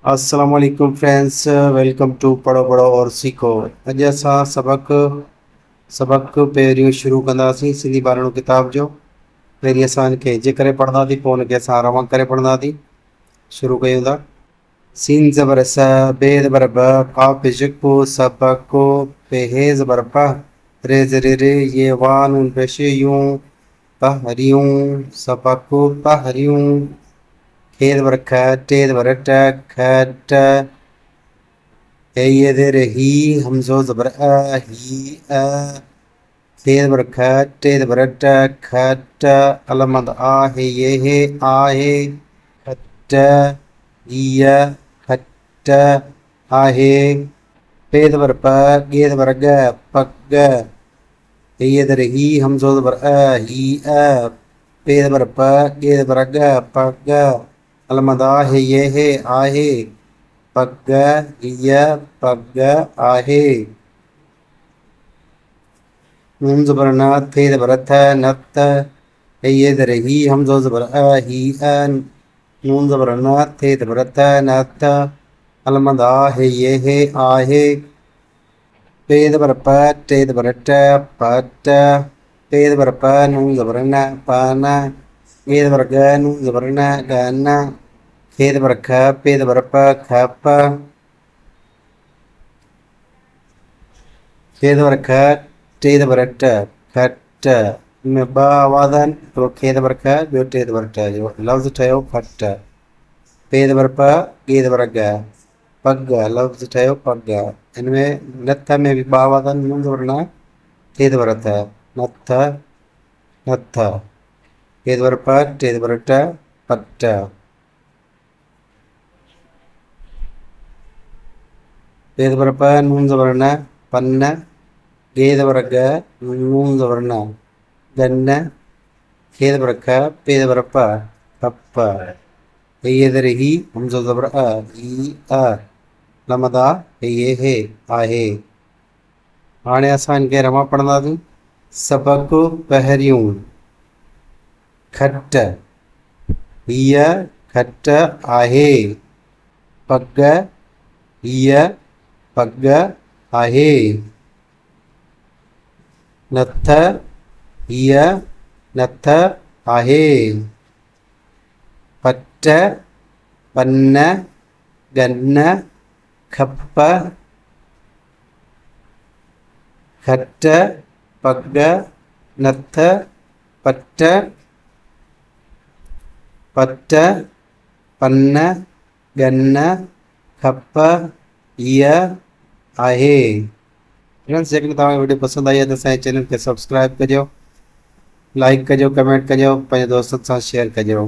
अस्सलाम वालेकुम friends, welcome two पढ़ो पढ़ो और सीखो। अॼु असां सबक पहिरियों शुरू कंदासीं सिंधी ॿारनि किताब जो। पहिरीं असां हिनखे हिजे करे पढ़ंदासीं, पोइ हुनखे असां रवां करे पढ़ंदासीं। शुरू कयूं था। सीन ज़बर स, बे ज़बर ब, काफ़ पेश को, सबक को, पे हे ज़बर प, रे ज़रे रे, ये वा नून पेश यूं, पहरियूं, सबक पहरियूं। खे ज़बर ख, टे ज़बर ट, ख ट, हे ये ज़ेर ही, हमज़ो ज़बर अ, ही अ, खे ज़बर ख, टे ज़बर ट, ख ट, अलमद आ, हे आ हे, खट, हीय, खट, आहे। पे ज़बर प, गे ज़बर ग, पग, हे ये ज़ेर ही, हमज़ो ज़बर अ, ही अ, पे ज़बर प, गे ज़बर ग, पग, अलमद आ, हे आहे, पग, हीय, पग, आहे। नून ज़बर न, थे ज़बर थ, नथ, हे ये ज़ेर ही, हमज़ो ज़बर अ, ही अ, नून ज़बर न, थे ज़बर थ, नथ, अलमद आ, हे आहे। पे ज़बर प, टे ज़बर ट, पट, पे ज़बर प, नून ज़बर न, पन, गे ज़बर ग, नून ज़बर न, गन, खे ज़बर ख, पे ज़बर प, खप, खे ज़बर ख, टे ज़बर ट, खट। में ॿ आवाज़ आहिनि, हिकिड़ो खे ज़बर ख, ॿियो टे ज़बर ट जो लफ़्ज़ ठहियो खट। पे ज़बर प, गे ज़बर ग, पग, लफ़्ज़ ठहियो पग। हिन में नथ में बि ॿ आवाज़ आहिनि, नून ज़बर न, टे ज़बर थ, नथ, नथ, टे ज़बर प, टे ज़बर ट, पट। पे ज़बर प, नून ज़बर न, पन, गे ज़बर ग, नून ज़बर न, गन, खे ज़बर ख, पे ज़बर प, खप, हे ये ज़ेर ही, हमज़ो ज़बर अ, ही अ, लमद आ, हे आहे। हाणे असां हिनखे रवां पढ़ंदासीं। सबक पहिरियों, खट, हीय खट आहे, पग, हीय पग आहे, नथ, हीय नथ आहे, पट, पन, गन, खप, खट, पग, नथ, पट, पट, पन, गन, खप, हीय आहे। फ्रेंड्स, जेकॾहिं तव्हांखे वीडियो पसंदि आई आहे त असांजे चैनल खे सब्सक्राइब कजो, लाइक कजो, कमेंट कजो, पंहिंजे दोस्तनि सां शेयर कजो।